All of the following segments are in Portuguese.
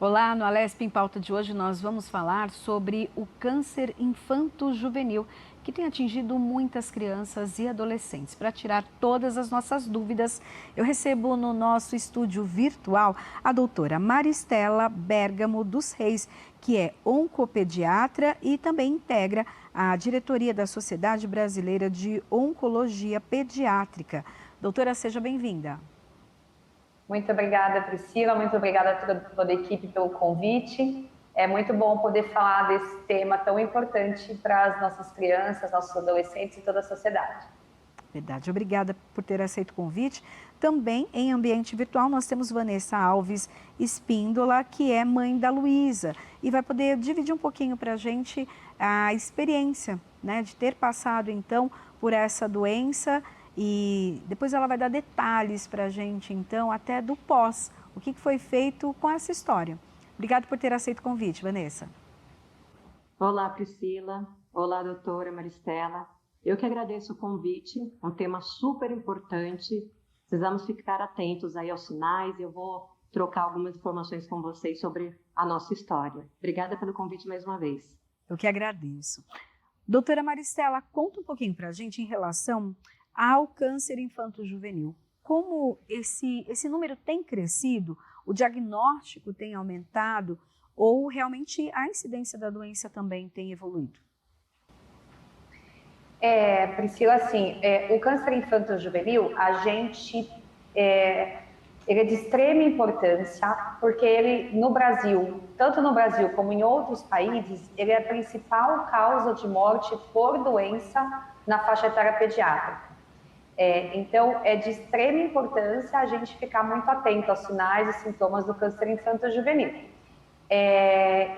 Olá, no Alesp em Pauta de hoje nós vamos falar sobre o câncer infanto-juvenil, que tem atingido muitas crianças e adolescentes. Para tirar todas as nossas dúvidas, eu recebo no nosso estúdio virtual a doutora Maristela Bergamo dos Reis, que é oncopediatra e também integra a diretoria da Sociedade Brasileira de Oncologia Pediátrica. Doutora, seja bem-vinda. Muito obrigada, Priscila. Muito obrigada a toda a equipe pelo convite. É muito bom poder falar desse tema tão importante para as nossas crianças, nossos adolescentes e toda a sociedade. Verdade. Obrigada por ter aceito o convite. Também em ambiente virtual nós temos Vanessa Alves Espíndola, que é mãe da Luísa e vai poder dividir um pouquinho para a gente a experiência, né, de ter passado então por essa doença. E depois ela vai dar detalhes para a gente, então, até do pós, o que foi feito com essa história. Obrigada por ter aceito o convite, Vanessa. Olá, Priscila. Olá, doutora Maristela. Eu que agradeço o convite, um tema super importante. Precisamos ficar atentos aí aos sinais. Eu vou trocar algumas informações com vocês sobre a nossa história. Obrigada pelo convite mais uma vez. Eu que agradeço. Doutora Maristela, conta um pouquinho para a gente em relação ao câncer infanto-juvenil. Como esse número tem crescido, o diagnóstico tem aumentado ou realmente a incidência da doença também tem evoluído? Priscila, assim, o câncer infanto-juvenil, ele é de extrema importância, porque ele, no Brasil, tanto no Brasil como em outros países, ele é a principal causa de morte por doença na faixa etária pediátrica. Então, é de extrema importância a gente ficar muito atento aos sinais e sintomas do câncer infanto-juvenil.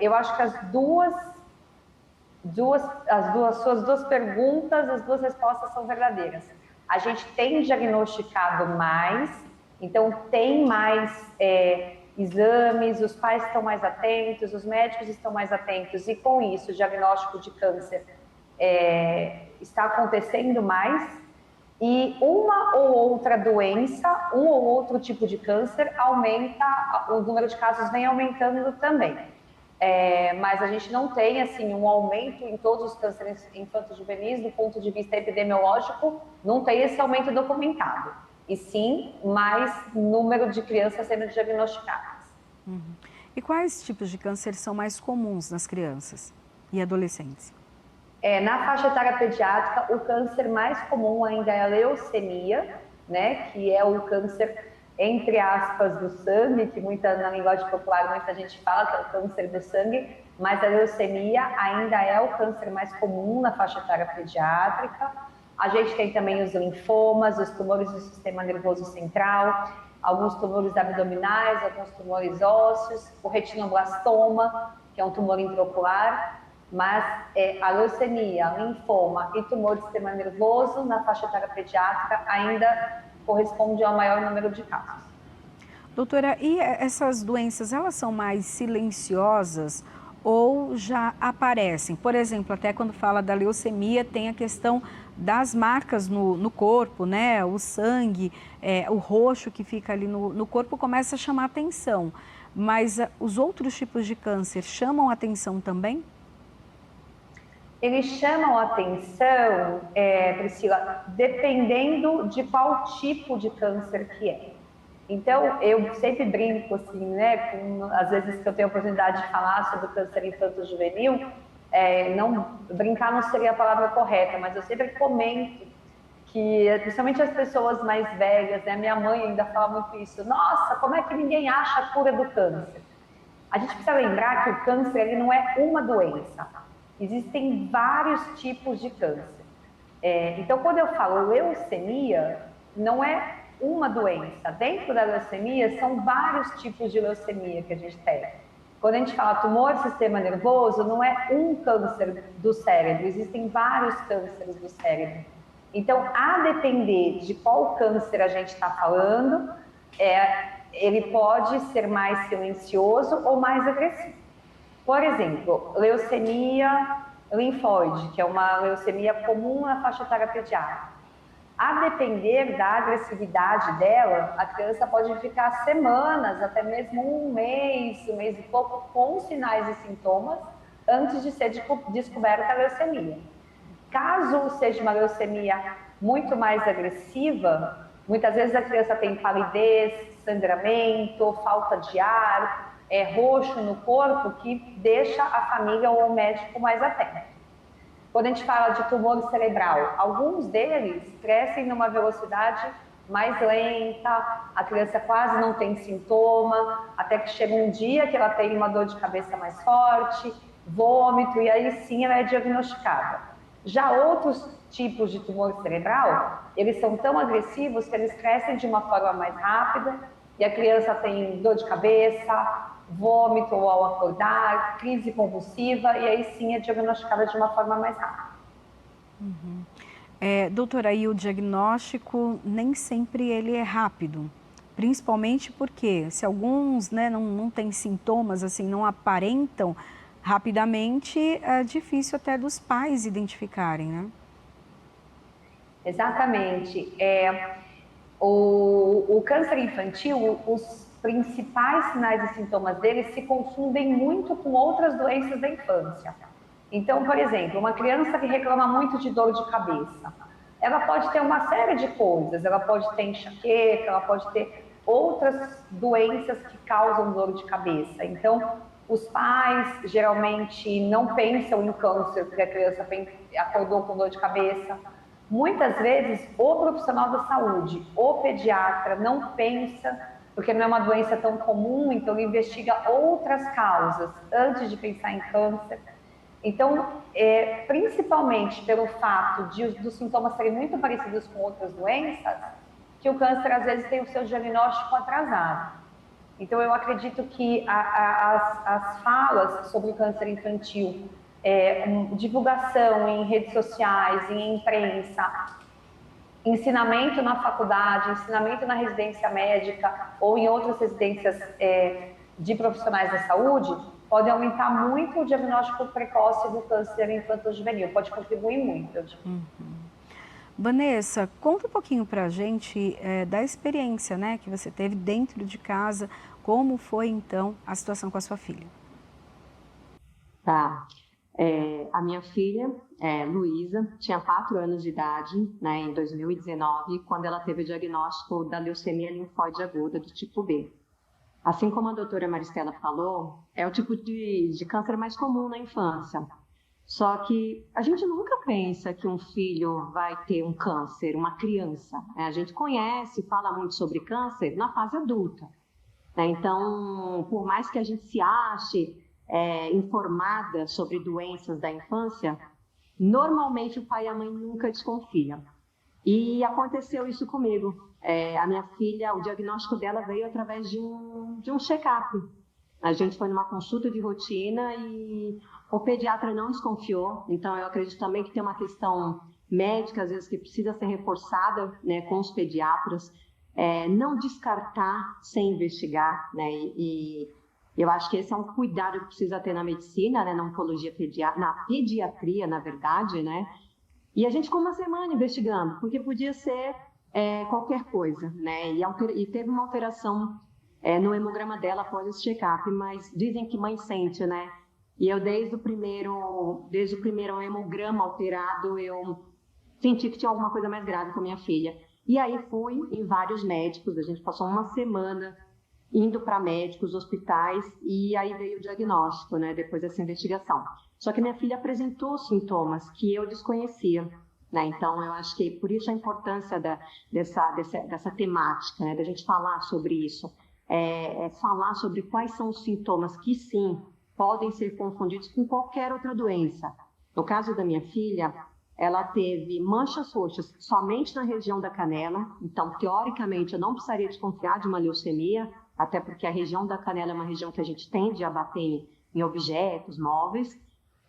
Eu acho que as suas duas perguntas, as duas respostas são verdadeiras. A gente tem diagnosticado mais, então tem mais exames, os pais estão mais atentos, os médicos estão mais atentos, e com isso o diagnóstico de câncer está acontecendo mais. E uma ou outra doença, um ou outro tipo de câncer aumenta, o número de casos vem aumentando também. Mas a gente não tem assim um aumento em todos os cânceres infanto-juvenis do ponto de vista epidemiológico, não tem esse aumento documentado. E sim, mais número de crianças sendo diagnosticadas. Uhum. E quais tipos de câncer são mais comuns nas crianças e adolescentes? Na faixa etária pediátrica, o câncer mais comum ainda é a leucemia, né, que é o câncer, entre aspas, do sangue, que na linguagem popular muita gente fala que é o câncer do sangue, mas a leucemia ainda é o câncer mais comum na faixa etária pediátrica. A gente tem também os linfomas, os tumores do sistema nervoso central, alguns tumores abdominais, alguns tumores ósseos, o retinoblastoma, que é um tumor intraocular. Mas a leucemia, linfoma e tumor do sistema nervoso na faixa etária pediátrica ainda corresponde ao maior número de casos. Doutora, e essas doenças, elas são mais silenciosas ou já aparecem? Por exemplo, até quando fala da leucemia, tem a questão das marcas no corpo, né? O sangue, o roxo que fica ali no corpo começa a chamar atenção. Mas os outros tipos de câncer chamam atenção também? Eles chamam a atenção, Priscila, dependendo de qual tipo de câncer que é. Então, eu sempre brinco, assim, né, às vezes que eu tenho a oportunidade de falar sobre o câncer infanto-juvenil, brincar não seria a palavra correta, mas eu sempre comento que, principalmente as pessoas mais velhas, né, minha mãe ainda fala muito isso, nossa, como é que ninguém acha a cura do câncer? A gente precisa lembrar que o câncer ele não é uma doença. Existem vários tipos de câncer. Então, quando eu falo leucemia, não é uma doença. Dentro da leucemia, são vários tipos de leucemia que a gente tem. Quando a gente fala tumor do sistema nervoso, não é um câncer do cérebro, existem vários cânceres do cérebro. Então, a depender de qual câncer a gente está falando, ele pode ser mais silencioso ou mais agressivo. Por exemplo, leucemia linfóide, que é uma leucemia comum na faixa etária pediátrica. A depender da agressividade dela, a criança pode ficar semanas, até mesmo um mês e pouco, com sinais e sintomas, antes de ser descoberta a leucemia. Caso seja uma leucemia muito mais agressiva, muitas vezes a criança tem palidez, sangramento, falta de ar, roxo no corpo, que deixa a família ou o médico mais atento. Quando a gente fala de tumor cerebral, alguns deles crescem numa velocidade mais lenta, a criança quase não tem sintoma, até que chega um dia que ela tem uma dor de cabeça mais forte, vômito, e aí sim ela é diagnosticada. Já outros tipos de tumor cerebral, eles são tão agressivos que eles crescem de uma forma mais rápida e a criança tem dor de cabeça, vômito ao acordar, crise convulsiva, e aí sim é diagnosticada de uma forma mais rápida. Doutora, aí o diagnóstico nem sempre ele é rápido, principalmente porque se alguns, né, não têm sintomas, assim, não aparentam rapidamente, é difícil até dos pais identificarem, né? Exatamente. O câncer infantil, os principais sinais e sintomas dele se confundem muito com outras doenças da infância. Então, por exemplo, uma criança que reclama muito de dor de cabeça, ela pode ter uma série de coisas, ela pode ter enxaqueca, ela pode ter outras doenças que causam dor de cabeça. Então, os pais geralmente não pensam em câncer porque a criança acordou com dor de cabeça. Muitas vezes, o profissional da saúde, o pediatra, não pensa, porque não é uma doença tão comum, então ele investiga outras causas antes de pensar em câncer. Então, principalmente pelo fato dos sintomas serem muito parecidos com outras doenças, que o câncer às vezes tem o seu diagnóstico atrasado. Então, eu acredito que as falas sobre o câncer infantil, divulgação em redes sociais, em imprensa, ensinamento na faculdade, ensinamento na residência médica ou em outras residências de profissionais da saúde, podem aumentar muito o diagnóstico precoce do câncer infanto-juvenil, pode contribuir muito. Vanessa, conta um pouquinho para a gente da experiência, né, que você teve dentro de casa, como foi então a situação com a sua filha? Tá. A minha filha, Luísa, tinha 4 anos de idade, né, em 2019, quando ela teve o diagnóstico da leucemia linfóide aguda do tipo B. Assim como a doutora Maristela falou, é o tipo de câncer mais comum na infância. Só que a gente nunca pensa que um filho vai ter um câncer, uma criança. A gente conhece, fala muito sobre câncer na fase adulta. Então, por mais que a gente se ache informada sobre doenças da infância, normalmente o pai e a mãe nunca desconfiam. E aconteceu isso comigo. A minha filha, o diagnóstico dela veio através de um check-up. A gente foi numa consulta de rotina e o pediatra não desconfiou. Então, eu acredito também que tem uma questão médica, às vezes, que precisa ser reforçada, né, com os pediatras. Não descartar sem investigar, né? E eu acho que esse é um cuidado que precisa ter na medicina, né, na oncologia na pediatria, na verdade, né? E a gente ficou uma semana investigando, porque podia ser qualquer coisa, né? E teve uma alteração no hemograma dela após esse check-up, mas dizem que mãe sente, né? E eu, desde o primeiro hemograma alterado, eu senti que tinha alguma coisa mais grave com a minha filha. E aí fui em vários médicos, a gente passou uma semana indo para médicos, hospitais, e aí veio o diagnóstico, né, depois dessa investigação. Só que minha filha apresentou sintomas que eu desconhecia, né? Então eu acho que por isso a importância dessa temática, né, da gente falar sobre isso, falar sobre quais são os sintomas que sim podem ser confundidos com qualquer outra doença. No caso da minha filha, ela teve manchas roxas somente na região da canela, então teoricamente eu não precisaria desconfiar de uma leucemia, até porque a região da canela é uma região que a gente tende a bater em objetos, móveis,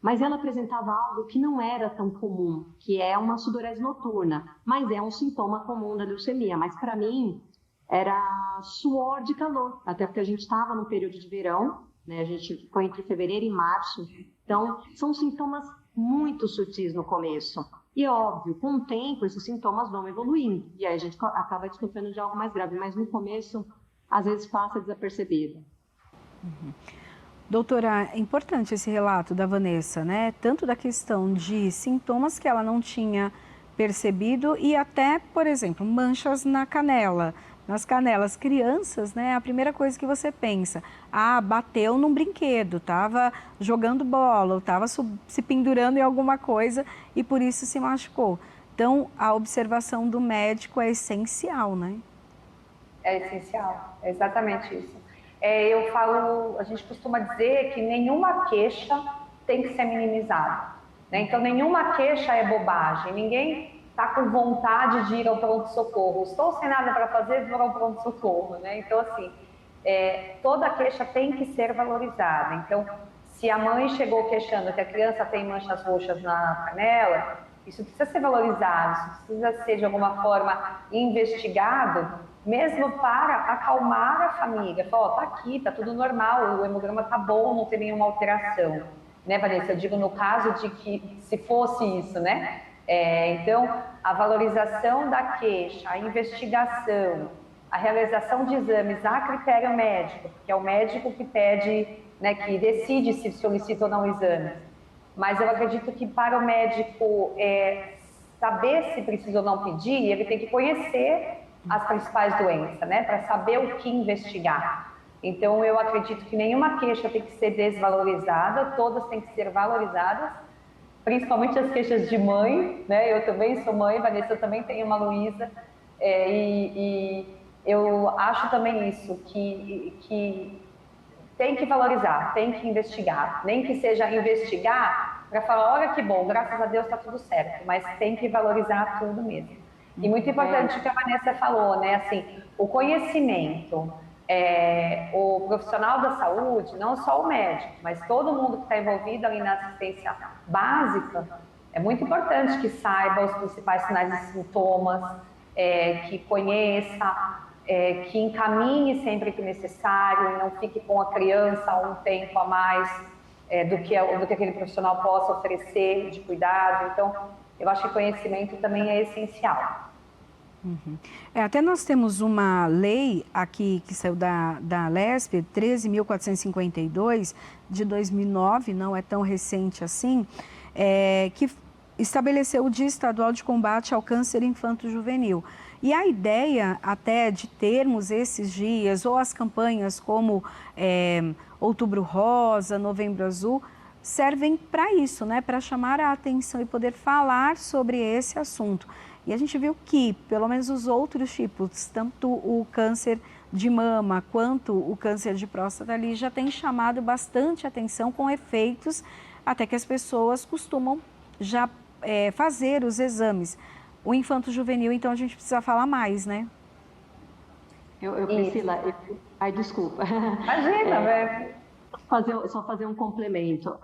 mas ela apresentava algo que não era tão comum, que é uma sudorese noturna, mas é um sintoma comum da leucemia. Mas para mim era suor de calor, até porque a gente estava no período de verão, né? A gente foi entre fevereiro e março, então são sintomas muito sutis no começo. E óbvio, com o tempo, esses sintomas vão evoluindo, e aí a gente acaba desconfiando de algo mais grave, mas no começo, às vezes passa desapercebido. Doutora, é importante esse relato da Vanessa, né? Tanto da questão de sintomas que ela não tinha percebido e até, por exemplo, manchas na canela. Nas canelas, crianças, né? A primeira coisa que você pensa, bateu num brinquedo, estava jogando bola, estava se pendurando em alguma coisa e por isso se machucou. Então, a observação do médico é essencial, né? É essencial, é exatamente isso. Eu falo, a gente costuma dizer que nenhuma queixa tem que ser minimizada, né? Então, nenhuma queixa é bobagem, ninguém está com vontade de ir ao pronto-socorro. Estou sem nada para fazer, vou ao pronto-socorro, né? Então, assim, toda queixa tem que ser valorizada. Então, se a mãe chegou queixando que a criança tem manchas roxas na canela, isso precisa ser valorizado, isso precisa ser de alguma forma investigado, mesmo para acalmar a família. Falar, tá aqui, tá tudo normal, o hemograma tá bom, não tem nenhuma alteração. Né, Vanessa? Eu digo no caso de que se fosse isso, né? Então, a valorização da queixa, a investigação, a realização de exames a critério médico, que é o médico que pede, né, que decide se solicita ou não exames. Mas eu acredito que para o médico saber se precisa ou não pedir, ele tem que conhecer as principais doenças, né, para saber o que investigar. Então, eu acredito que nenhuma queixa tem que ser desvalorizada, todas têm que ser valorizadas, principalmente as queixas de mãe, né? Eu também sou mãe, Vanessa, eu também tenho uma Luísa, e eu acho também isso, que tem que valorizar, tem que investigar, nem que seja investigar para falar, olha que bom, graças a Deus está tudo certo, mas tem que valorizar tudo mesmo. E muito importante o que a Vanessa falou, né? Assim, o conhecimento, o profissional da saúde, não só o médico, mas todo mundo que está envolvido ali na assistência básica, é muito importante que saiba os principais sinais e sintomas, que conheça, que encaminhe sempre que necessário, e não fique com a criança um tempo a mais do que aquele profissional possa oferecer de cuidado. Então, eu acho que conhecimento também é essencial. Uhum. Até nós temos uma lei aqui que saiu da LESP, 13.452, de 2009, não é tão recente assim, que estabeleceu o Dia Estadual de Combate ao Câncer Infanto-Juvenil. E a ideia até de termos esses dias, ou as campanhas como Outubro Rosa, Novembro Azul, servem para isso, né? Para chamar a atenção e poder falar sobre esse assunto. E a gente viu que, pelo menos os outros tipos, tanto o câncer de mama quanto o câncer de próstata ali, já tem chamado bastante atenção com efeitos, até que as pessoas costumam já fazer os exames. O infanto-juvenil, então, a gente precisa falar mais, né? Priscila, desculpa. Imagina, Só fazer um complemento.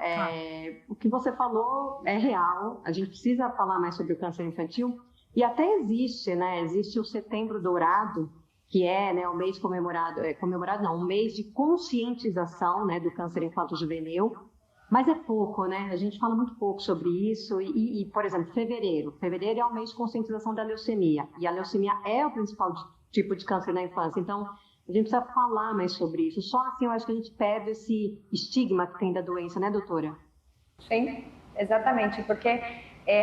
O que você falou é real, a gente precisa falar mais sobre o câncer infantil, e até existe, né? Existe o Setembro Dourado, que é, né, o mês um mês de conscientização, né, do câncer infanto-juvenil, mas é pouco, né? A gente fala muito pouco sobre isso e, por exemplo, fevereiro é o mês de conscientização da leucemia, e a leucemia é o principal tipo de câncer na infância, então a gente precisa falar mais sobre isso. Só assim eu acho que a gente perde esse estigma que tem da doença, né, doutora? Sim, exatamente, porque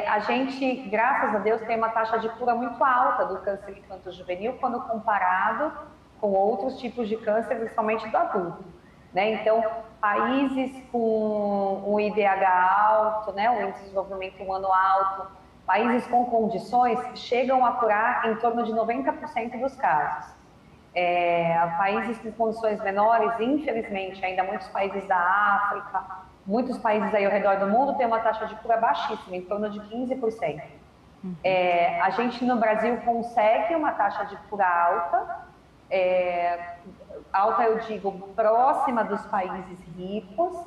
a gente, graças a Deus, tem uma taxa de cura muito alta do câncer infanto-juvenil quando comparado com outros tipos de câncer, principalmente do adulto, né? Então, países com o IDH alto, né, o índice de desenvolvimento humano alto, países com condições chegam a curar em torno de 90% dos casos. Países com condições menores, infelizmente, ainda muitos países da África, muitos países aí ao redor do mundo têm uma taxa de cura baixíssima, em torno de 15%. A gente no Brasil consegue uma taxa de cura alta, alta eu digo próxima dos países ricos,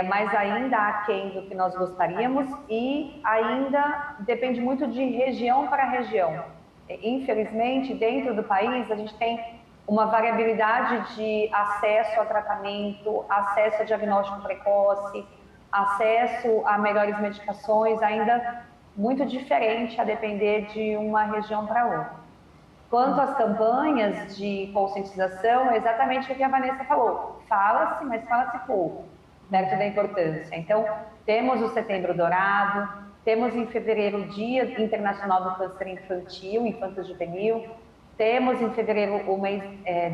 mas ainda aquém do que nós gostaríamos e ainda depende muito de região para região. Infelizmente, dentro do país, a gente tem uma variabilidade de acesso a tratamento, acesso a diagnóstico precoce, acesso a melhores medicações, ainda muito diferente a depender de uma região para outra. Quanto às campanhas de conscientização, é exatamente o que a Vanessa falou. Fala-se, mas fala-se pouco, perto da importância. Então, temos o Setembro Dourado, temos em fevereiro o Dia Internacional do Câncer Infantil, Infanto-Juvenil, temos em fevereiro o mês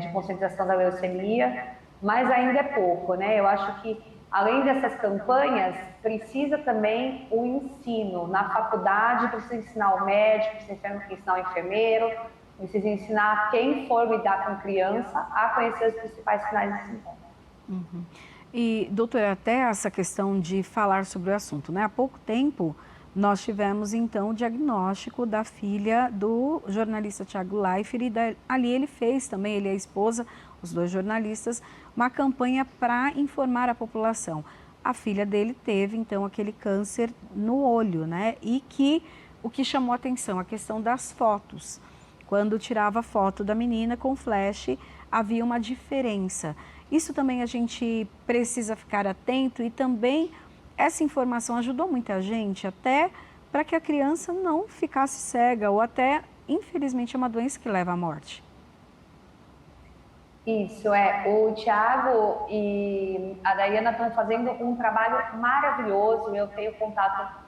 de conscientização da leucemia, mas ainda é pouco, né? Eu acho que, além dessas campanhas, precisa também o ensino. Na faculdade, precisa ensinar o médico, precisa ensinar o enfermeiro, precisa ensinar quem for lidar com criança a conhecer os principais sinais de sintomas. Uhum. E, doutora, até essa questão de falar sobre o assunto, né? Há pouco tempo, nós tivemos, então, o diagnóstico da filha do jornalista Thiago Leifert, e ali ele fez também, ele e a esposa, os dois jornalistas, uma campanha para informar a população. A filha dele teve, então, aquele câncer no olho, né? E que o que chamou a atenção, a questão das fotos. Quando tirava foto da menina com flash, havia uma diferença. Isso também a gente precisa ficar atento, e também essa informação ajudou muita gente, até para que a criança não ficasse cega, ou até, infelizmente, é uma doença que leva à morte. Isso, o Thiago e a Dayana estão fazendo um trabalho maravilhoso. Eu tenho contato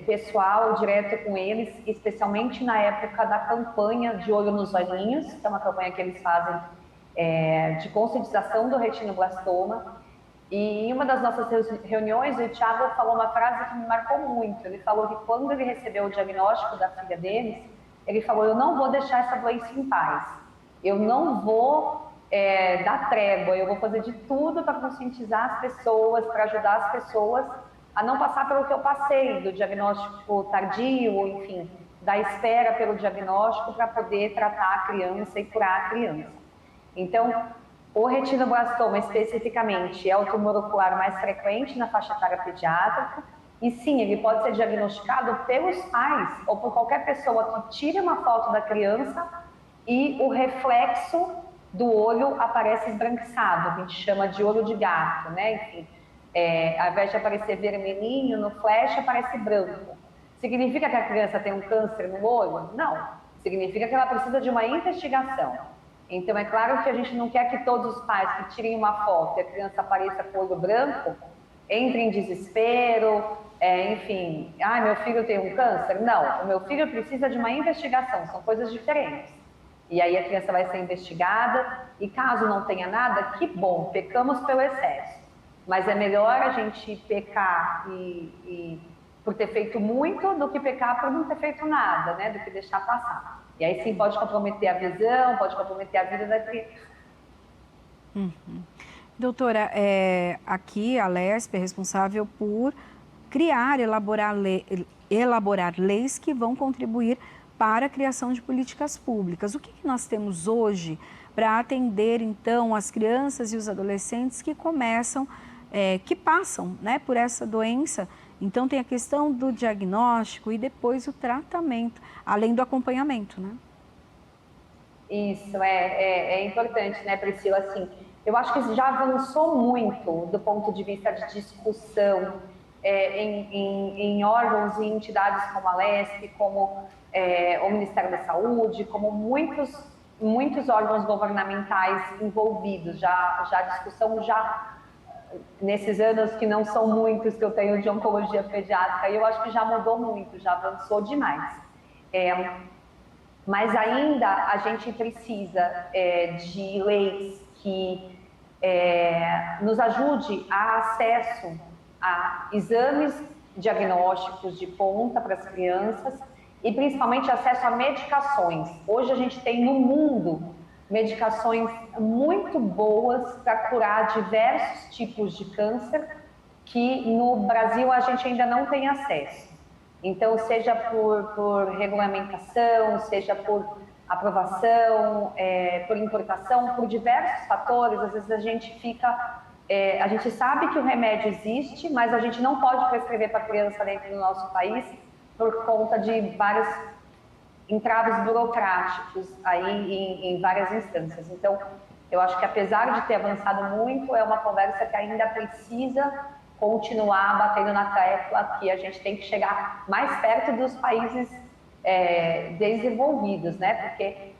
pessoal direto com eles, especialmente na época da campanha de Olho nos Olhinhos, que é uma campanha que eles fazem de conscientização do retinoblastoma. E em uma das nossas reuniões, o Thiago falou uma frase que me marcou muito. Ele falou que quando ele recebeu o diagnóstico da filha deles, ele falou: eu não vou deixar essa doença em paz, eu não vou dar trégua, eu vou fazer de tudo para conscientizar as pessoas, para ajudar as pessoas a não passar pelo que eu passei, do diagnóstico tardio, enfim, da espera pelo diagnóstico para poder tratar a criança e curar a criança. Então, o retinoblastoma especificamente é o tumor ocular mais frequente na faixa etária pediátrica, e sim, ele pode ser diagnosticado pelos pais ou por qualquer pessoa que tire uma foto da criança e o reflexo do olho aparece esbranquiçado, a gente chama de olho de gato, né? Enfim, ao invés de aparecer vermelhinho no flash, aparece branco. Significa que a criança tem um câncer no olho? Não. Significa que ela precisa de uma investigação. Então, é claro que a gente não quer que todos os pais que tirem uma foto e a criança apareça com o olho branco entrem em desespero, enfim, meu filho tem um câncer. Não, o meu filho precisa de uma investigação, são coisas diferentes. E aí a criança vai ser investigada, e caso não tenha nada, que bom, pecamos pelo excesso. Mas é melhor a gente pecar por ter feito muito do que pecar por não ter feito nada, né? Do que deixar passar. E aí sim pode comprometer a visão, pode comprometer a vida da criança. Uhum. Doutora, aqui a LESP é responsável por criar, elaborar leis que vão contribuir para a criação de políticas públicas. O que nós temos hoje para atender, então, as crianças e os adolescentes que que passam, né, por essa doença? Então, tem a questão do diagnóstico e depois o tratamento, além do acompanhamento, né? Isso, é importante, né, Priscila? Assim, eu acho que já avançou muito do ponto de vista de discussão em órgãos e entidades como a LESP, como o Ministério da Saúde, como muitos órgãos governamentais envolvidos. A discussão nesses anos que não são muitos que eu tenho de oncologia pediátrica, eu acho que já mudou muito, já avançou demais. Mas ainda a gente precisa de leis que nos ajude a acesso a exames diagnósticos de ponta para as crianças e principalmente acesso a medicações. Hoje a gente tem no mundo medicações muito boas para curar diversos tipos de câncer que no Brasil a gente ainda não tem acesso. Então, seja por regulamentação, seja por aprovação, por importação, por diversos fatores, às vezes a gente sabe que o remédio existe, mas a gente não pode prescrever para a criança dentro do nosso país por conta de vários entraves burocráticos aí em várias instâncias. Então, eu acho que apesar de ter avançado muito, é uma conversa que ainda precisa continuar batendo na tecla que a gente tem que chegar mais perto dos países desenvolvidos, né? Porque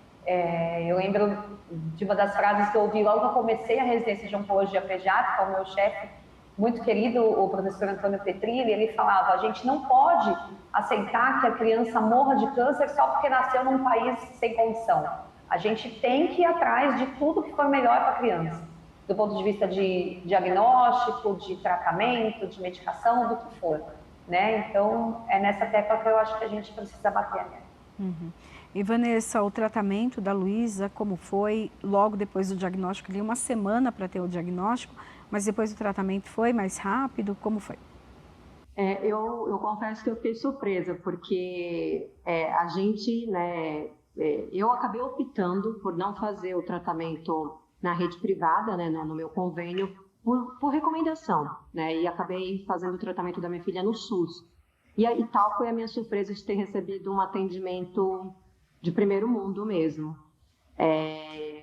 eu lembro de uma das frases que eu ouvi logo que eu comecei a residência de oncologia pediátrica, o meu chefe muito querido, o professor Antônio Petrilli, ele falava: a gente não pode aceitar que a criança morra de câncer só porque nasceu num país sem condição. A gente tem que ir atrás de tudo que for melhor para a criança, do ponto de vista de diagnóstico, de tratamento, de medicação, do que for, né? Então, é nessa tecla que eu acho que a gente precisa bater. Uhum. E Vanessa, o tratamento da Luísa, como foi logo depois do diagnóstico? Ali uma semana para ter o diagnóstico, mas depois o tratamento foi mais rápido? Como foi? Eu confesso que eu fiquei surpresa, porque a gente, né, eu acabei optando por não fazer o tratamento na rede privada, né, no meu convênio, por recomendação, né, e acabei fazendo o tratamento da minha filha no SUS. E tal foi a minha surpresa de ter recebido um atendimento de primeiro mundo mesmo.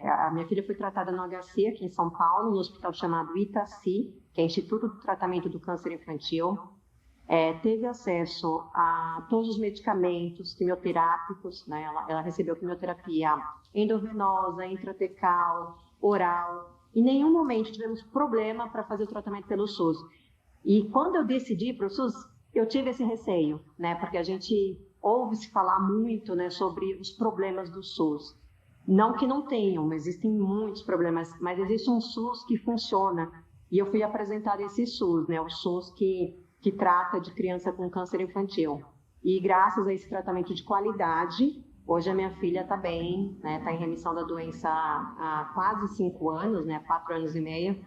A minha filha foi tratada no HC aqui em São Paulo, no hospital chamado Itaci, que é Instituto de Tratamento do Câncer Infantil. Teve acesso a todos os medicamentos quimioterápicos, né? Ela recebeu quimioterapia endovenosa, intratecal, oral. Em nenhum momento tivemos problema para fazer o tratamento pelo SUS. E quando eu decidi ir para o SUS, eu tive esse receio, né? Porque a gente ouve-se falar muito, né, sobre os problemas do SUS. Não que não tenham, existem muitos problemas, mas existe um SUS que funciona. E eu fui apresentar esse SUS, né, o SUS que trata de criança com câncer infantil. E graças a esse tratamento de qualidade, hoje a minha filha está bem, né, está em remissão da doença há quase 5 anos, né, 4 anos e meio.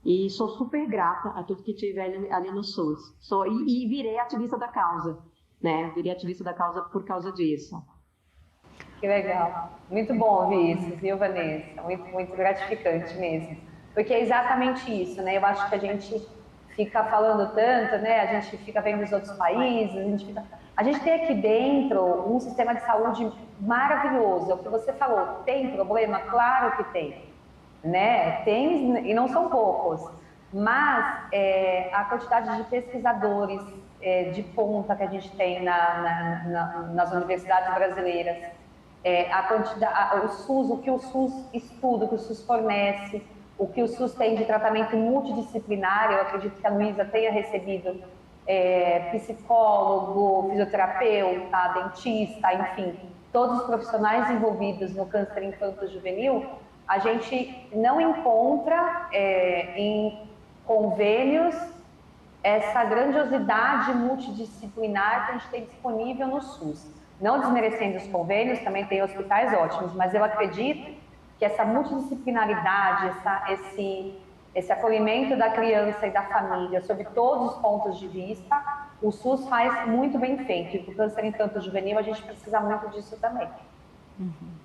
E sou super grata a tudo que tive ali no SUS. E virei ativista da causa, né, virei ativista da causa por causa disso. Que legal. Muito bom ouvir isso, viu, Vanessa? Muito, muito gratificante mesmo. Porque é exatamente isso, né? Eu acho que a gente fica falando tanto, né? A gente fica vendo os outros países, a gente tem aqui dentro um sistema de saúde maravilhoso. É o que você falou, tem problema? Claro que tem, né? Tem, e não são poucos. Mas a quantidade de pesquisadores de ponta que a gente tem nas universidades brasileiras, o SUS, o que o SUS estuda, o que o SUS fornece, o que o SUS tem de tratamento multidisciplinar. Eu acredito que a Luísa tenha recebido psicólogo, fisioterapeuta, dentista, enfim, todos os profissionais envolvidos no câncer infanto-juvenil. A gente não encontra em convênios essa grandiosidade multidisciplinar que a gente tem disponível no SUS. Não desmerecendo os convênios, também tem hospitais ótimos, mas eu acredito que essa multidisciplinaridade, esse acolhimento da criança e da família, sob todos os pontos de vista, o SUS faz muito bem feito. E para o câncer infanto-juvenil, a gente precisa muito disso também. Uhum.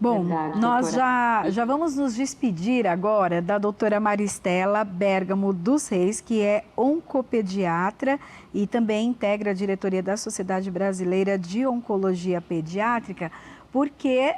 Bom, Verdade, nós já vamos nos despedir agora da doutora Maristela Bergamo dos Reis, que é oncopediatra e também integra a diretoria da Sociedade Brasileira de Oncologia Pediátrica, porque,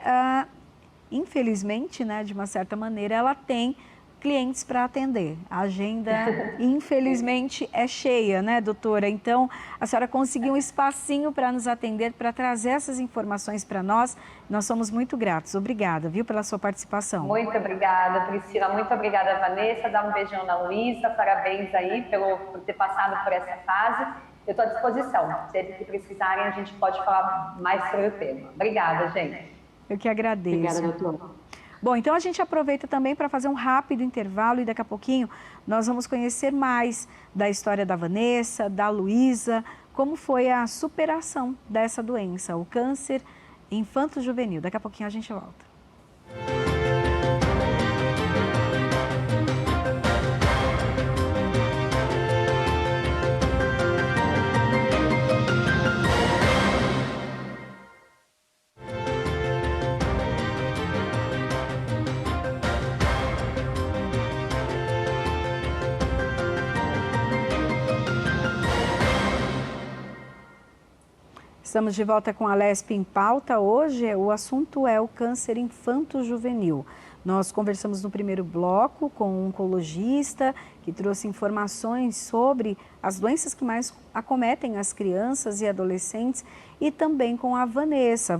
infelizmente, né, de uma certa maneira, ela tem clientes para atender. A agenda, infelizmente, é cheia, né, doutora? Então, a senhora conseguiu um espacinho para nos atender, para trazer essas informações para nós. Nós somos muito gratos. Obrigada, viu, pela sua participação. Muito obrigada, Priscila. Muito obrigada, Vanessa. Dá um beijão na Luísa. Parabéns aí por ter passado por essa fase. Eu estou à disposição. Sempre que precisarem, a gente pode falar mais sobre o tema. Obrigada, gente. Eu que agradeço. Obrigada, doutora. Bom, então a gente aproveita também para fazer um rápido intervalo e daqui a pouquinho nós vamos conhecer mais da história da Vanessa, da Luísa, como foi a superação dessa doença, o câncer infanto-juvenil. Daqui a pouquinho a gente volta. Estamos de volta com a Lesp em pauta. Hoje o assunto é o câncer infanto-juvenil. Nós conversamos no primeiro bloco com um oncologista que trouxe informações sobre as doenças que mais acometem as crianças e adolescentes e também com a Vanessa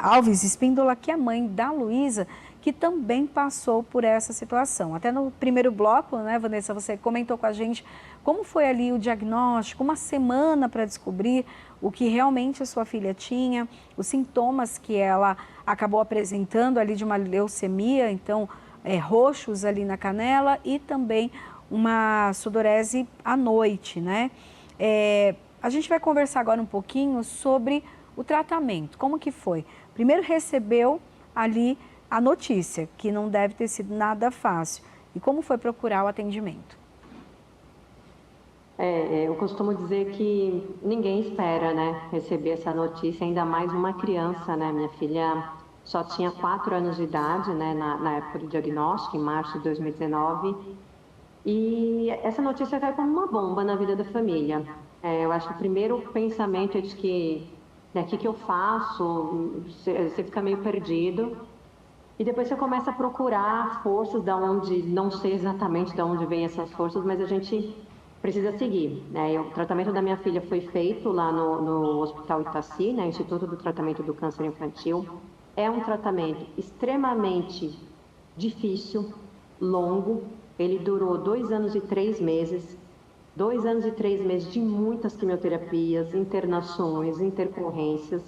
Alves Espíndola, que é mãe da Luísa, que também passou por essa situação. Até no primeiro bloco, né, Vanessa, você comentou com a gente como foi ali o diagnóstico, uma semana para descobrir o que realmente a sua filha tinha, os sintomas que ela acabou apresentando ali de uma leucemia, então roxos ali na canela e também uma sudorese à noite, né? A gente vai conversar agora um pouquinho sobre o tratamento, como que foi? Primeiro recebeu ali a notícia, que não deve ter sido nada fácil. E como foi procurar o atendimento? Eu costumo dizer que ninguém espera, né, receber essa notícia, ainda mais uma criança, né? Minha filha só tinha 4 anos de idade, né, na época do diagnóstico, em março de 2019. E essa notícia caiu como uma bomba na vida da família. Eu acho que o primeiro pensamento é de que, né, o que eu faço? Você fica meio perdido. E depois você começa a procurar forças da onde, não sei exatamente de onde vêm essas forças, mas a gente precisa seguir, né? O tratamento da minha filha foi feito lá no Hospital Itaci, né, Instituto do Tratamento do Câncer Infantil. É um tratamento extremamente difícil, longo. Ele durou 2 anos e 3 meses. 2 anos e 3 meses de muitas quimioterapias, internações, intercorrências,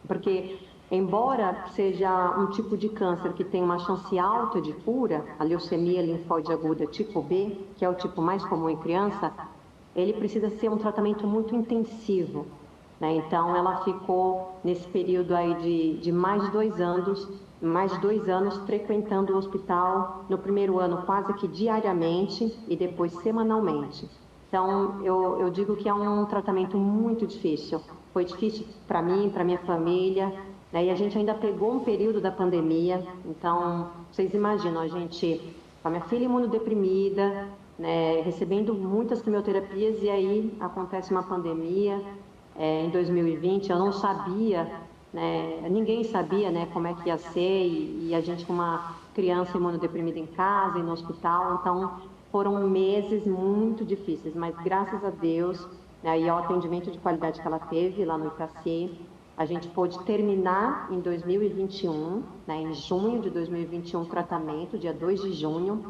porque embora seja um tipo de câncer que tem uma chance alta de cura, a leucemia linfóide aguda tipo B, que é o tipo mais comum em criança, ele precisa ser um tratamento muito intensivo, né? Então ela ficou nesse período aí de mais de 2 anos frequentando o hospital, no primeiro ano quase que diariamente e depois semanalmente. Então eu digo que é um tratamento muito difícil. Foi difícil para mim, para minha família, né? E a gente ainda pegou um período da pandemia. Então, vocês imaginam, a gente, com a minha filha imunodeprimida, né, recebendo muitas quimioterapias, e aí acontece uma pandemia em 2020. Eu não sabia, né, ninguém sabia, né, como é que ia ser, e a gente com uma criança imunodeprimida em casa e no hospital. Então, foram meses muito difíceis, mas graças a Deus, né, e ao atendimento de qualidade que ela teve lá no Itaci, a gente pôde terminar em 2021, né, em junho de 2021, o tratamento, dia 2 de junho,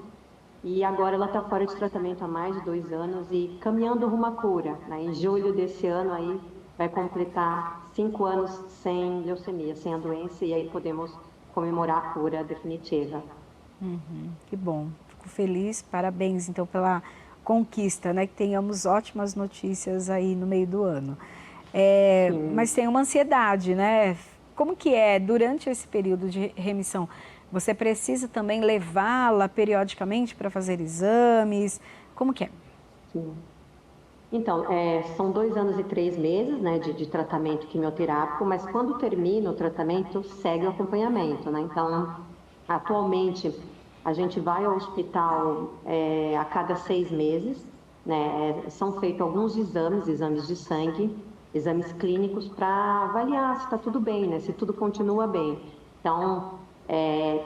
e agora ela está fora de tratamento há mais de 2 anos e caminhando rumo à cura, né? Em julho desse ano aí vai completar 5 anos sem leucemia, sem a doença, e aí podemos comemorar a cura definitiva. Que bom, fico feliz, parabéns então pela conquista, né? Que tenhamos ótimas notícias aí no meio do ano. Mas tem uma ansiedade, né? Como que é durante esse período de remissão? Você precisa também levá-la periodicamente para fazer exames? Como que é? Sim. Então, são 2 anos e 3 meses, né, de tratamento quimioterápico, mas quando termina o tratamento, segue o acompanhamento, né? Então, atualmente, a gente vai ao hospital a cada 6 meses, né? São feitos alguns exames de sangue, exames clínicos para avaliar se está tudo bem, né? Se tudo continua bem. Então,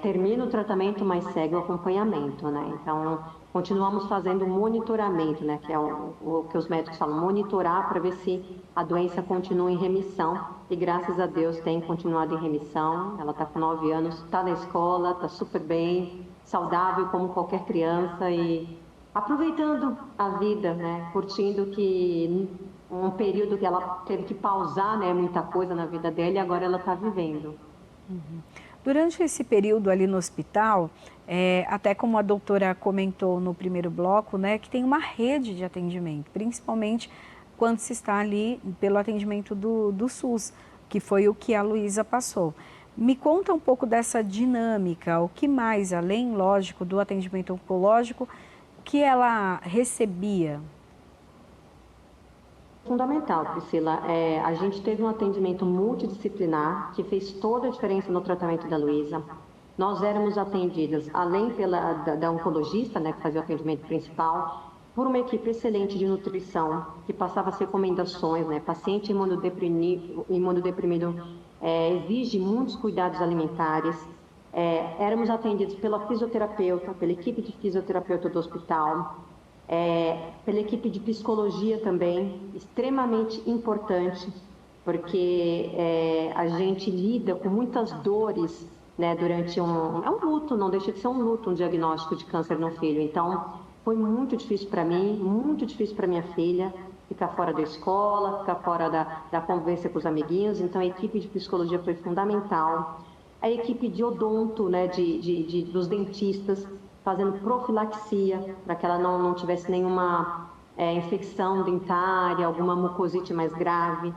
termina o tratamento, mas segue o acompanhamento, né? Então, continuamos fazendo monitoramento, né? Que é o que os médicos falam, monitorar para ver se a doença continua em remissão. E graças a Deus tem continuado em remissão. Ela está com 9 anos, está na escola, está super bem, saudável como qualquer criança e aproveitando a vida, né? Curtindo que um período que ela teve que pausar, né? Muita coisa na vida dela, e agora ela está vivendo. Durante esse período ali no hospital, até como a doutora comentou no primeiro bloco, né, que tem uma rede de atendimento, principalmente quando se está ali pelo atendimento do SUS, que foi o que a Luísa passou. Me conta um pouco dessa dinâmica, o que mais, além, lógico, do atendimento oncológico, que ela recebia? Fundamental, Priscila. A gente teve um atendimento multidisciplinar que fez toda a diferença no tratamento da Luísa. Nós éramos atendidas, além da oncologista, né, que fazia o atendimento principal, por uma equipe excelente de nutrição, que passava as recomendações, né? Paciente imunodeprimido exige muitos cuidados alimentares. Éramos atendidos pela fisioterapeuta, pela equipe de fisioterapeuta do hospital, pela equipe de psicologia também, extremamente importante, porque a gente lida com muitas dores, né, durante é um luto, não deixa de ser um luto, um diagnóstico de câncer no filho. Então, foi muito difícil para mim, muito difícil para minha filha, ficar fora da escola, ficar fora da convivência com os amiguinhos. Então, a equipe de psicologia foi fundamental. A equipe de odonto, né, dos dentistas, fazendo profilaxia, para que ela não tivesse nenhuma infecção dentária, alguma mucosite mais grave.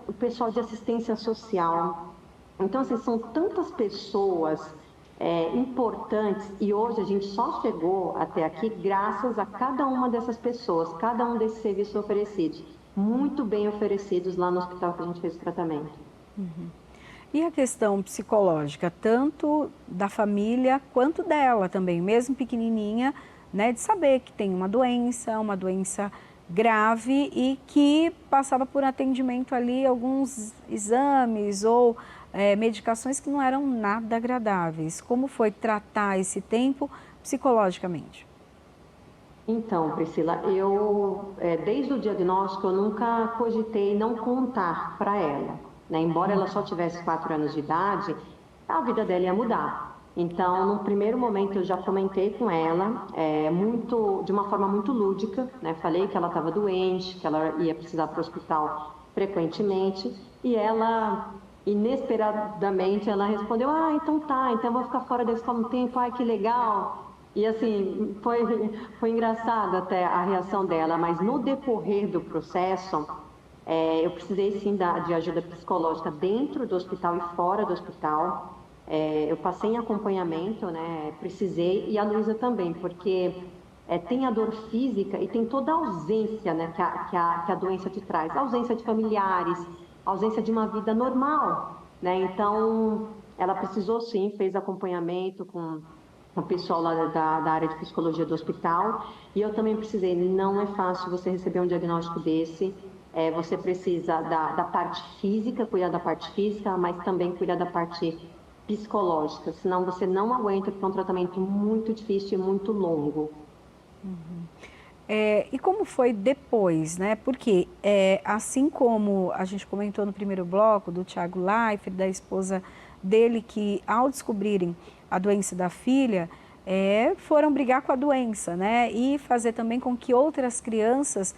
O pessoal de assistência social. Então, assim, são tantas pessoas importantes, e hoje a gente só chegou até aqui graças a cada uma dessas pessoas, cada um desses serviços oferecidos, muito bem oferecidos lá no hospital que a gente fez o tratamento. Uhum. E a questão psicológica, tanto da família quanto dela também, mesmo pequenininha, né, de saber que tem uma doença grave e que passava por atendimento ali, alguns exames ou medicações que não eram nada agradáveis. Como foi tratar esse tempo psicologicamente? Então, Priscila, desde o diagnóstico, eu nunca cogitei não contar para ela, né? Embora ela só tivesse 4 anos de idade, a vida dela ia mudar. Então, no primeiro momento, eu já comentei com ela, de uma forma muito lúdica, né? Falei que ela estava doente, que ela ia precisar para o hospital frequentemente, e ela, inesperadamente, ela respondeu: ah, então tá, então eu vou ficar fora da escola um tempo, ai, que legal. E assim, foi engraçado até a reação dela, mas no decorrer do processo, eu precisei sim de ajuda psicológica dentro do hospital e fora do hospital. Eu passei em acompanhamento, né? Precisei, e a Luísa também, porque tem a dor física e tem toda a ausência, né, que a doença te traz. A ausência de familiares, a ausência de uma vida normal, né? Então, ela precisou sim, fez acompanhamento com o pessoal lá da área de psicologia do hospital, e eu também precisei. Não é fácil você receber um diagnóstico desse. Você precisa da parte física, cuidar da parte física, mas também cuidar da parte psicológica, senão você não aguenta, porque é um tratamento muito difícil e muito longo. Uhum. E como foi depois, né? Porque assim como a gente comentou no primeiro bloco do Thiago Leifert, da esposa dele, que ao descobrirem a doença da filha, foram brigar com a doença, né? E fazer também com que outras crianças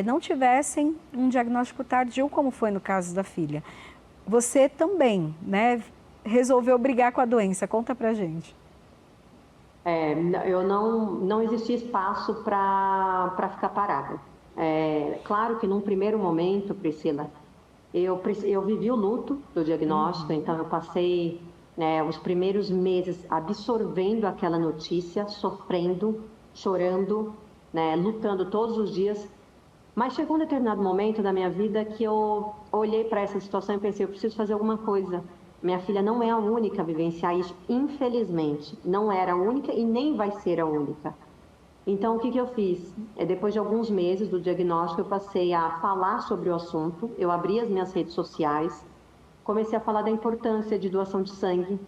não tivessem um diagnóstico tardio, como foi no caso da filha. Você também, né, resolveu brigar com a doença. Conta pra gente. Eu não existia espaço para ficar parada. Claro que num primeiro momento, Priscila, eu vivi o luto do diagnóstico, então eu passei, né, os primeiros meses absorvendo aquela notícia, sofrendo, chorando, né, lutando todos os dias. Mas chegou um determinado momento da minha vida que eu olhei para essa situação e pensei: eu preciso fazer alguma coisa. Minha filha não é a única a vivenciar isso, infelizmente. Não era a única e nem vai ser a única. Então, o que eu fiz? Depois de alguns meses do diagnóstico, eu passei a falar sobre o assunto. Eu abri as minhas redes sociais, comecei a falar da importância de doação de sangue.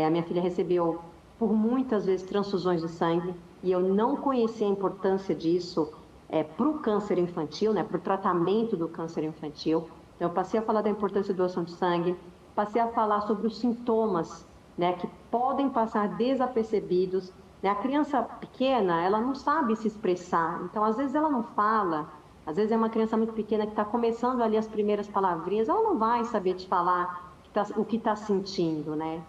A minha filha recebeu, por muitas vezes, transfusões de sangue, e eu não conhecia a importância disso para o câncer infantil, né, para o tratamento do câncer infantil. Então, eu passei a falar da importância da doação de sangue, passei a falar sobre os sintomas, né, que podem passar desapercebidos. A criança pequena, ela não sabe se expressar, então às vezes ela não fala, às vezes é uma criança muito pequena que está começando ali as primeiras palavrinhas, ela não vai saber te falar o que está sentindo, né?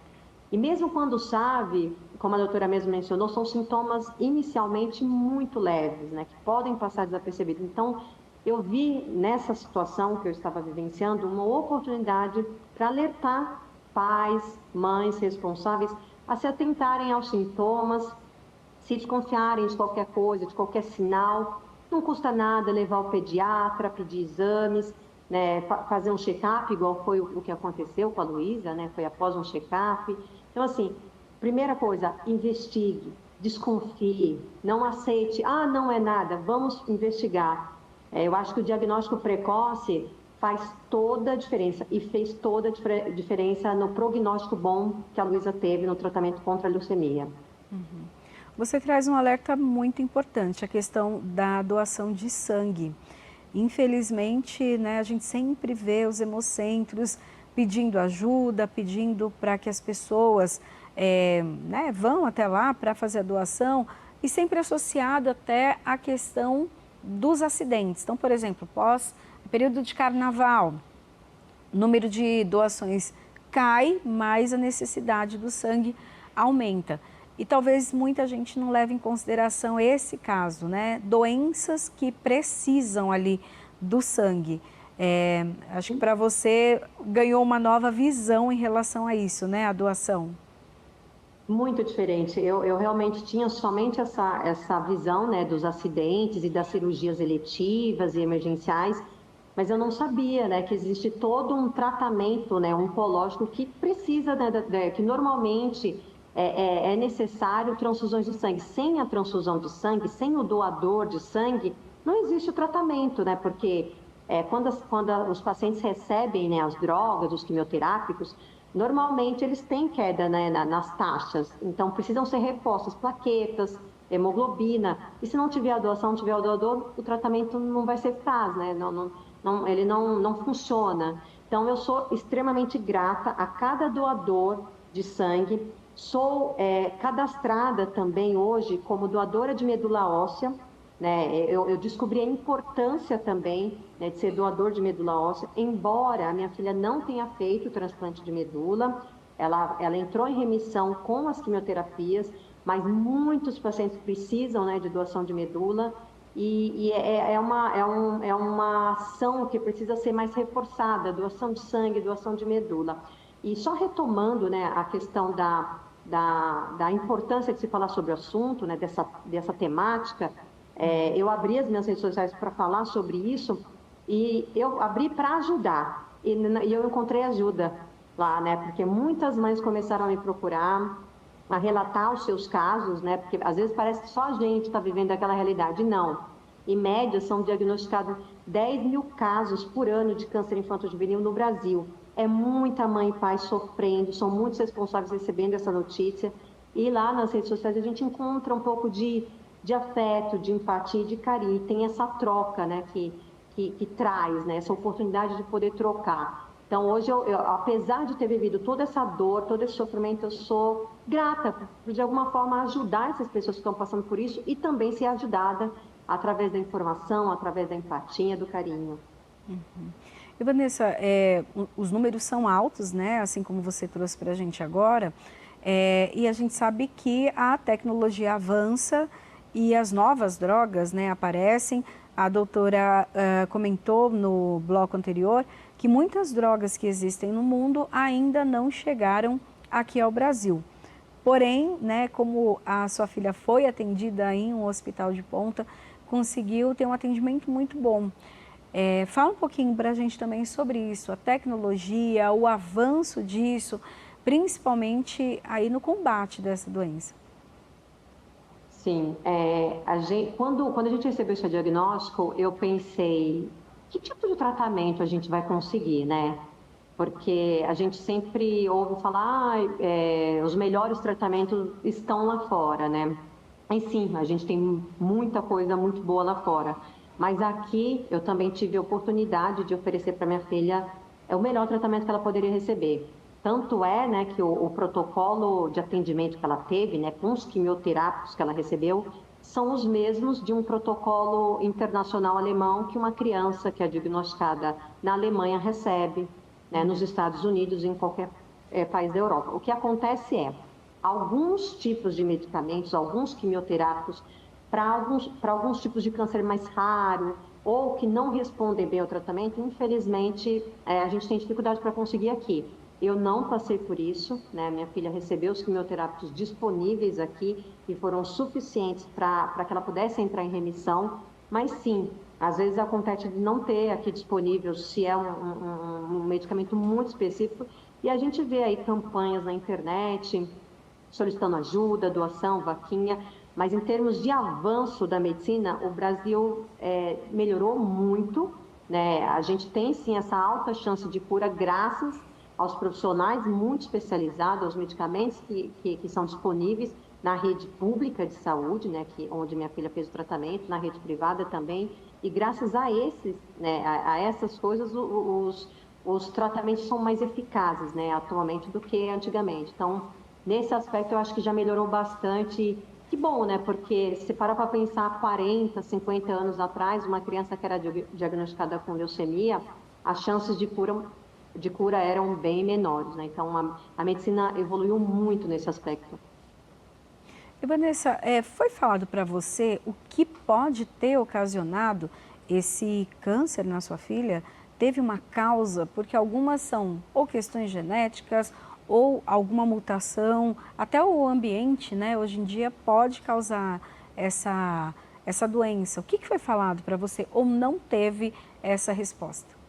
E mesmo quando sabe, como a doutora mesmo mencionou, são sintomas inicialmente muito leves, né, que podem passar desapercebidos. Então, eu vi nessa situação que eu estava vivenciando uma oportunidade para alertar pais, mães responsáveis a se atentarem aos sintomas, se desconfiarem de qualquer coisa, de qualquer sinal. Não custa nada levar o pediatra, pedir exames, né, fazer um check-up, igual foi o que aconteceu com a Luísa, né, foi após um check-up. Então, assim, primeira coisa, investigue. desconfie, não aceite, ah, não é nada, vamos investigar. Eu acho que o diagnóstico precoce faz toda a diferença e fez toda a diferença no prognóstico bom que a Luísa teve no tratamento contra a leucemia. Você traz um alerta muito importante, a questão da doação de sangue. Infelizmente, né, a gente sempre vê os hemocentros pedindo ajuda, pedindo para que as pessoas né, vão até lá para fazer a doação e sempre associado até à questão dos acidentes. Então, por exemplo, período de carnaval, o número de doações cai, mas a necessidade do sangue aumenta. E talvez muita gente não leve em consideração esse caso, né? Doenças que precisam ali do sangue. Acho que para você ganhou uma nova visão em relação a isso, né? A doação. Muito diferente. Eu realmente tinha somente essa visão, né, dos acidentes e das cirurgias eletivas e emergenciais, mas eu não sabia, né, que existe todo um tratamento, né, oncológico que precisa, né, que normalmente é necessário transfusões de sangue. Sem a transfusão de sangue, sem o doador de sangue, não existe o tratamento, né, porque quando os pacientes recebem, né, as drogas, os quimioterápicos, normalmente eles têm queda, né, nas taxas, então precisam ser repostas plaquetas, hemoglobina, e se não tiver a doação, não tiver o doador, o tratamento não vai ser eficaz, né? Ele não funciona. Então eu sou extremamente grata a cada doador de sangue, sou cadastrada também hoje como doadora de medula óssea, né? Eu descobri a importância também, né, de ser doador de medula óssea, embora a minha filha não tenha feito o transplante de medula, ela entrou em remissão com as quimioterapias, mas muitos pacientes precisam, né, de doação de medula, e é uma ação que precisa ser mais reforçada, doação de sangue, doação de medula. E só retomando, né, a questão da importância de se falar sobre o assunto, né, dessa temática, eu abri as minhas redes sociais para falar sobre isso e eu abri para ajudar. E eu encontrei ajuda lá, né? Porque muitas mães começaram a me procurar, a relatar os seus casos, né? Porque às vezes parece que só a gente está vivendo aquela realidade. Não. Em média, são diagnosticados 10 mil casos por ano de câncer infanto-juvenil no Brasil. É muita mãe e pai sofrendo, são muitos responsáveis recebendo essa notícia. E lá nas redes sociais a gente encontra um pouco de afeto, de empatia e de carinho. E tem essa troca, né, que traz, né, essa oportunidade de poder trocar. Então, hoje, apesar de ter vivido toda essa dor, todo esse sofrimento, eu sou grata por, de alguma forma, ajudar essas pessoas que estão passando por isso e também ser ajudada através da informação, através da empatia, do carinho. E, Vanessa, os números são altos, né, assim como você trouxe para a gente agora, e a gente sabe que a tecnologia avança e as novas drogas, né, aparecem. A doutora comentou no bloco anterior que muitas drogas que existem no mundo ainda não chegaram aqui ao Brasil. Porém, né, como a sua filha foi atendida em um hospital de ponta, conseguiu ter um atendimento muito bom. Fala um pouquinho para a gente também sobre isso, a tecnologia, o avanço disso, principalmente aí no combate dessa doença. Sim, quando a gente recebeu esse diagnóstico, eu pensei, que tipo de tratamento a gente vai conseguir, né? Porque a gente sempre ouve falar, os melhores tratamentos estão lá fora, né? E sim, a gente tem muita coisa muito boa lá fora. Mas aqui eu também tive a oportunidade de oferecer para minha filha o melhor tratamento que ela poderia receber. Tanto é, né, que o protocolo de atendimento que ela teve, né, com os quimioterápicos que ela recebeu, são os mesmos de um protocolo internacional alemão que uma criança que é diagnosticada na Alemanha recebe, né, nos Estados Unidos e em qualquer país da Europa. O que acontece alguns tipos de medicamentos, alguns quimioterápicos, para alguns tipos de câncer mais raro ou que não respondem bem ao tratamento, infelizmente, a gente tem dificuldade para conseguir aqui. Eu não passei por isso, né? Minha filha recebeu os quimioterápicos disponíveis aqui e foram suficientes para que ela pudesse entrar em remissão, mas sim, às vezes acontece de não ter aqui disponível se é um medicamento muito específico e a gente vê aí campanhas na internet solicitando ajuda, doação, vaquinha, mas em termos de avanço da medicina, o Brasil melhorou muito, né? A gente tem sim essa alta chance de cura graças aos profissionais muito especializados, aos medicamentos que são disponíveis na rede pública de saúde, né, onde minha filha fez o tratamento, na rede privada também, e graças a esses, né, a essas coisas, os tratamentos são mais eficazes, né, atualmente do que antigamente. Então, nesse aspecto, eu acho que já melhorou bastante. Que bom, né, porque se parar para pensar 40, 50 anos atrás, uma criança que era diagnosticada com leucemia, as chances de cura eram bem menores, né? Então, a medicina evoluiu muito nesse aspecto. E Vanessa, foi falado para você o que pode ter ocasionado esse câncer na sua filha? Teve uma causa? Porque algumas são ou questões genéticas ou alguma mutação, até o ambiente, né? Hoje em dia pode causar essa doença. O que foi falado para você ou não teve essa resposta?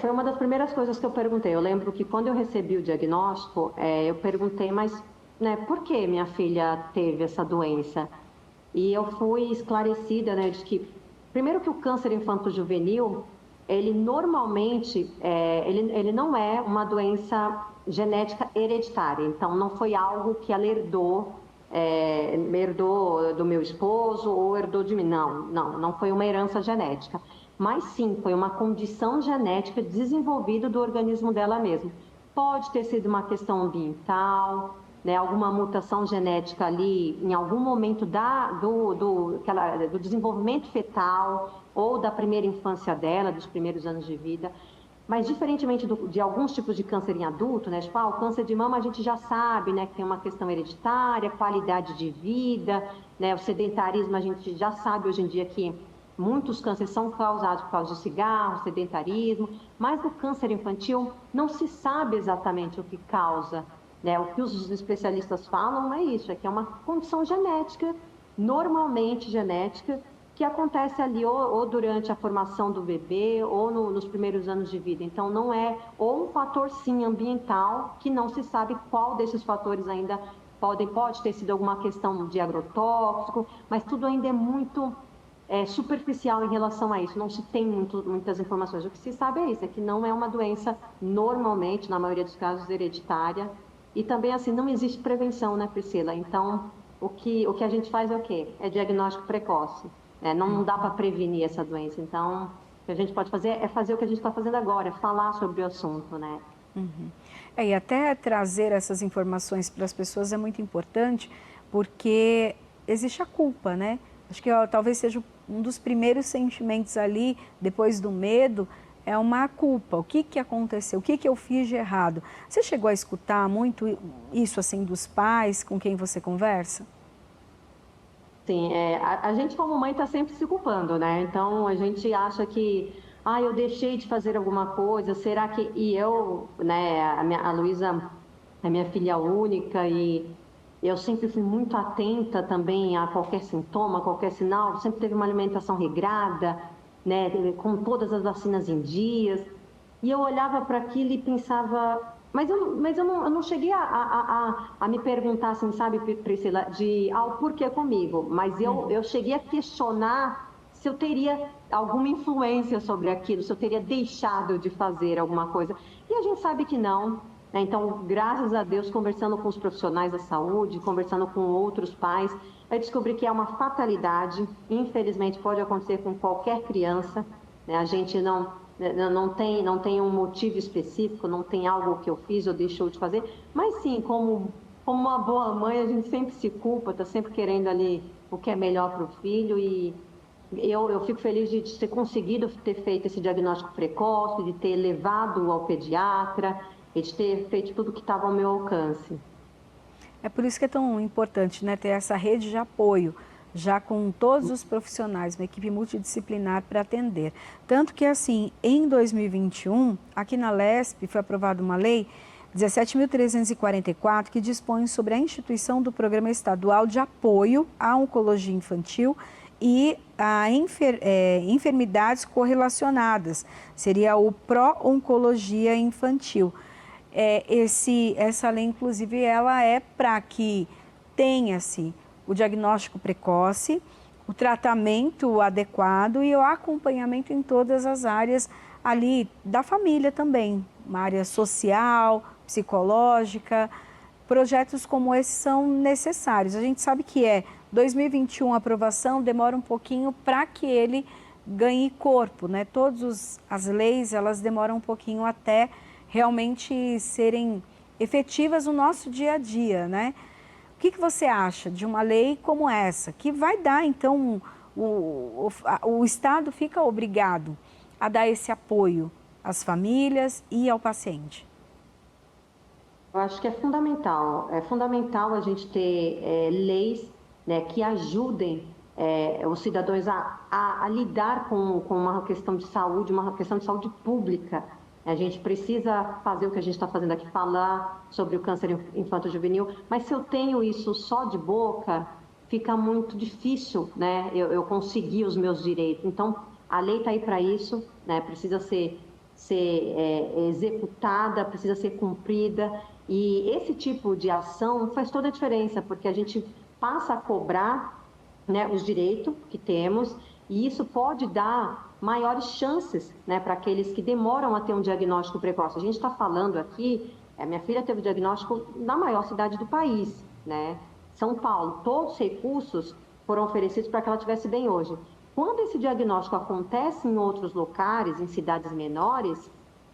Foi uma das primeiras coisas que eu perguntei. Eu lembro que quando eu recebi o diagnóstico, eu perguntei, mas né, por que minha filha teve essa doença? E eu fui esclarecida, né, de que, primeiro que o câncer infanto-juvenil, ele normalmente, ele não é uma doença genética hereditária. Então, não foi algo que ela herdou do meu esposo ou herdou de mim. Não foi uma herança genética. Mas sim, foi uma condição genética desenvolvida do organismo dela mesma. Pode ter sido uma questão ambiental, né, alguma mutação genética ali em algum momento do desenvolvimento fetal ou da primeira infância dela, dos primeiros anos de vida. Mas diferentemente de alguns tipos de câncer em adulto, né, tipo, o câncer de mama a gente já sabe, né, que tem uma questão hereditária, qualidade de vida, né, o sedentarismo a gente já sabe hoje em dia que muitos cânceres são causados por causa de cigarro, sedentarismo, mas no câncer infantil não se sabe exatamente o que causa, né? O que os especialistas falam é isso, é que é uma condição genética, normalmente genética, que acontece ali ou durante a formação do bebê ou nos primeiros anos de vida. Então, não é ou um fator, sim, ambiental, que não se sabe qual desses fatores ainda pode ter sido alguma questão de agrotóxico, mas tudo ainda é muito superficial em relação a isso, não se tem muitas informações. O que se sabe é isso, é que não é uma doença normalmente, na maioria dos casos, hereditária, e também assim, não existe prevenção, né, Priscila? Então, o que a gente faz é o quê? É diagnóstico precoce, não dá para prevenir essa doença, então, o que a gente pode fazer é fazer o que a gente está fazendo agora, é falar sobre o assunto, né? Uhum. E até trazer essas informações para as pessoas é muito importante, porque existe a culpa, né? Acho que talvez seja um dos primeiros sentimentos ali, depois do medo, é uma culpa. O que aconteceu? O que eu fiz de errado? Você chegou a escutar muito isso assim dos pais com quem você conversa? Sim, a gente como mãe está sempre se culpando, né? Então a gente acha que, eu deixei de fazer alguma coisa, será que... E eu, né, a Luísa é minha filha única e eu sempre fui muito atenta também a qualquer sintoma, qualquer sinal, sempre teve uma alimentação regrada, né, com todas as vacinas em dias. E eu olhava para aquilo e pensava, mas eu não cheguei a me perguntar, assim, sabe, Priscila, o porquê comigo, mas eu cheguei a questionar se eu teria alguma influência sobre aquilo, se eu teria deixado de fazer alguma coisa. E a gente sabe que não. Então, graças a Deus, conversando com os profissionais da saúde, conversando com outros pais, eu descobri que é uma fatalidade, infelizmente pode acontecer com qualquer criança, né? A gente não tem um motivo específico, não tem algo que eu fiz ou deixou de fazer, mas sim, como uma boa mãe, a gente sempre se culpa, está sempre querendo ali o que é melhor para o filho e eu fico feliz de ter conseguido ter feito esse diagnóstico precoce, de ter levado ao pediatra e de ter feito tudo que estava ao meu alcance. É por isso que é tão importante, né, ter essa rede de apoio, já com todos os profissionais, uma equipe multidisciplinar para atender. Tanto que, assim, em 2021, aqui na LESP, foi aprovada uma lei 17.344, que dispõe sobre a instituição do Programa Estadual de Apoio à Oncologia Infantil e a enfermidades correlacionadas, seria o Pró-Oncologia Infantil. essa lei, inclusive, ela é para que tenha-se o diagnóstico precoce, o tratamento adequado e o acompanhamento em todas as áreas ali da família também, uma área social, psicológica. Projetos como esses são necessários. A gente sabe que 2021 a aprovação demora um pouquinho para que ele ganhe corpo, né? Todas as leis, elas demoram um pouquinho até realmente serem efetivas no nosso dia a dia, né? O que você acha de uma lei como essa, que vai dar, então, o Estado fica obrigado a dar esse apoio às famílias e ao paciente? Eu acho que é fundamental a gente ter leis, né, que ajudem os cidadãos a lidar com uma questão de saúde, uma questão de saúde pública. A gente precisa fazer o que a gente está fazendo aqui, falar sobre o câncer infanto-juvenil, mas se eu tenho isso só de boca, fica muito difícil, né, eu conseguir os meus direitos. Então, a lei está aí para isso, né, precisa ser executada, precisa ser cumprida, e esse tipo de ação faz toda a diferença, porque a gente passa a cobrar, né, os direitos que temos, e isso pode dar maiores chances, né, para aqueles que demoram a ter um diagnóstico precoce. A gente está falando aqui, minha filha teve o diagnóstico na maior cidade do país, né, São Paulo. Todos os recursos foram oferecidos para que ela estivesse bem hoje. Quando esse diagnóstico acontece em outros locais, em cidades menores,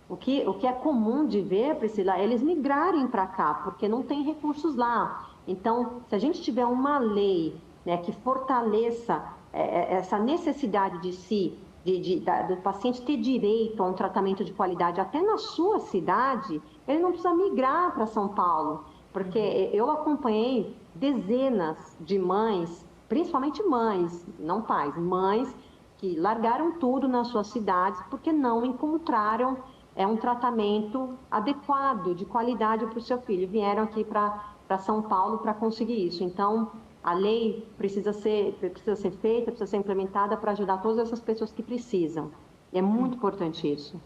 o que é comum de ver, Priscila, é eles migrarem para cá, porque não tem recursos lá. Então, se a gente tiver uma lei, né, que fortaleça essa necessidade do paciente ter direito a um tratamento de qualidade até na sua cidade, ele não precisa migrar para São Paulo, porque eu acompanhei dezenas de mães, principalmente mães, não pais, mães que largaram tudo nas suas cidades porque não encontraram um tratamento adequado, de qualidade para o seu filho. Vieram aqui para São Paulo para conseguir isso. Então, a lei precisa ser feita, precisa ser implementada para ajudar todas essas pessoas que precisam. E é muito importante isso.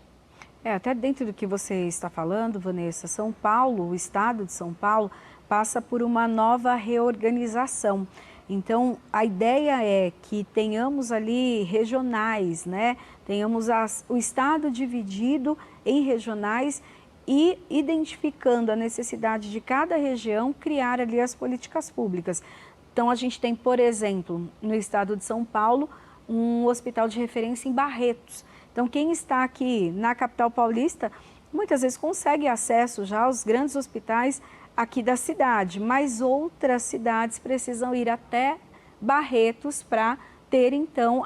Até dentro do que você está falando, Vanessa, São Paulo, o estado de São Paulo, passa por uma nova reorganização. Então, a ideia é que tenhamos ali regionais, né? Tenhamos o estado dividido em regionais e identificando a necessidade de cada região, criar ali as políticas públicas. Então, a gente tem, por exemplo, no estado de São Paulo, um hospital de referência em Barretos. Então, quem está aqui na capital paulista, muitas vezes consegue acesso já aos grandes hospitais aqui da cidade, mas outras cidades precisam ir até Barretos para ter, então,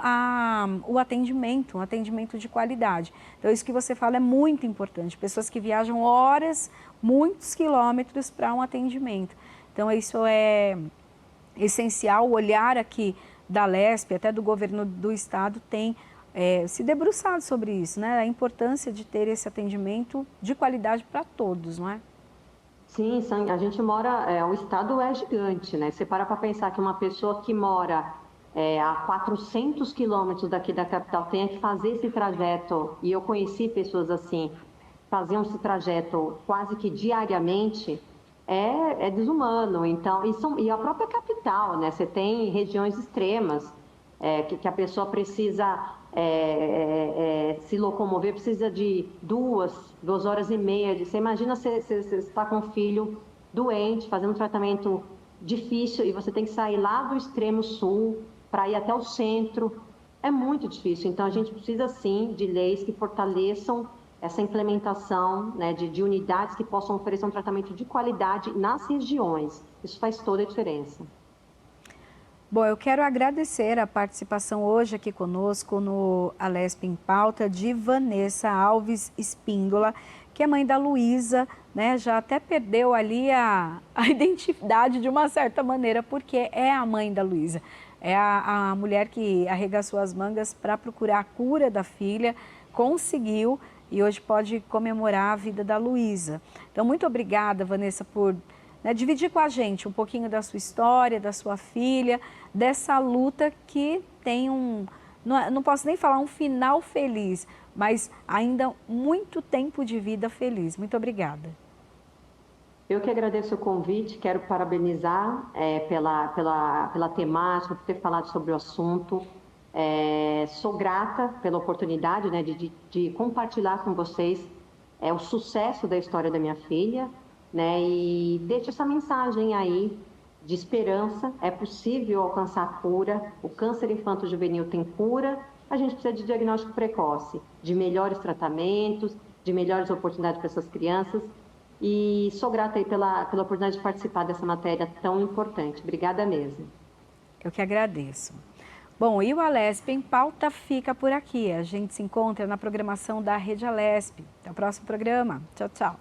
o atendimento, um atendimento de qualidade. Então, isso que você fala é muito importante. Pessoas que viajam horas, muitos quilômetros para um atendimento. Então, isso é essencial. O olhar aqui da Lesp, até do governo do estado, tem se debruçado sobre isso, né? A importância de ter esse atendimento de qualidade para todos, não é? Sim, a gente mora, o estado é gigante, né? Você para pensar que uma pessoa que mora a 400 quilômetros daqui da capital tenha que fazer esse trajeto, e eu conheci pessoas assim, faziam esse trajeto quase que diariamente, é desumano. Então, e a própria capital, né? Você tem regiões extremas que a pessoa precisa se locomover, precisa de 2 horas e meia. Você imagina você está com um filho doente, fazendo um tratamento difícil, e você tem que sair lá do extremo sul para ir até o centro. É muito difícil. Então, a gente precisa, sim, de leis que fortaleçam essa implementação, né, de unidades que possam oferecer um tratamento de qualidade nas regiões. Isso faz toda a diferença. Bom, eu quero agradecer a participação hoje aqui conosco no Alesp em Pauta de Vanessa Alves Espíndola, que é mãe da Luísa, né? Já até perdeu ali a identidade de uma certa maneira, porque é a mãe da Luísa. É a mulher que arregaçou as mangas para procurar a cura da filha, conseguiu e hoje pode comemorar a vida da Luísa. Então, muito obrigada, Vanessa, por dividir com a gente um pouquinho da sua história, da sua filha, dessa luta que tem não posso nem falar um final feliz, mas ainda muito tempo de vida feliz. Muito obrigada. Eu que agradeço o convite, quero parabenizar pela temática, por ter falado sobre o assunto. Sou grata pela oportunidade, né, de compartilhar com vocês o sucesso da história da minha filha, né, e deixo essa mensagem aí de esperança. É possível alcançar a cura, o câncer infanto-juvenil tem cura, a gente precisa de diagnóstico precoce, de melhores tratamentos, de melhores oportunidades para essas crianças. E sou grata aí pela oportunidade de participar dessa matéria tão importante. Obrigada mesmo. Eu que agradeço. Bom, e o Alesp em Pauta fica por aqui. A gente se encontra na programação da Rede Alesp. Até o próximo programa. Tchau, tchau.